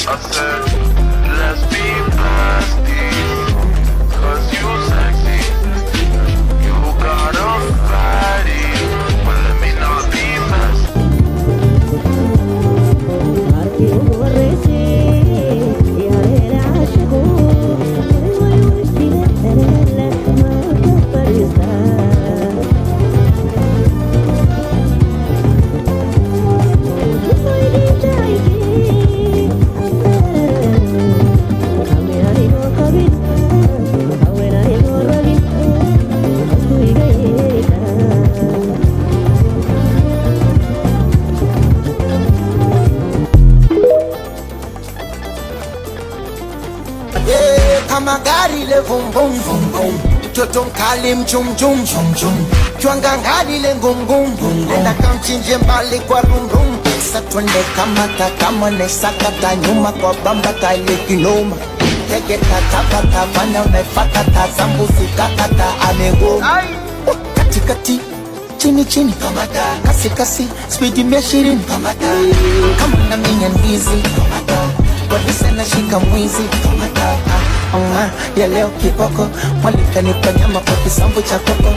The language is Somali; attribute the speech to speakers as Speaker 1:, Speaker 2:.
Speaker 1: I said, let's be besties, 'cause you sexy, you got a body, but let me not be
Speaker 2: kama gari le vum vum vum vum, mtoto mkali mchum chum chum chum, kiwanga ngali le ngum ngum ngum, nenda kamchinje mbali kwa rum rum, sa twende kamata kama nesakata nyuma kwa bamba kaile kinoma, teke tatapata fanya unefata tazambuzi kakata amego katikati chini chini kamata kasi kasi speed imeshirini kamata kama na minya ndizi kamata kwa disena shika mwizi kamata ya leo kiboko mwalika ni kwa nyama kwa kisambu cha koko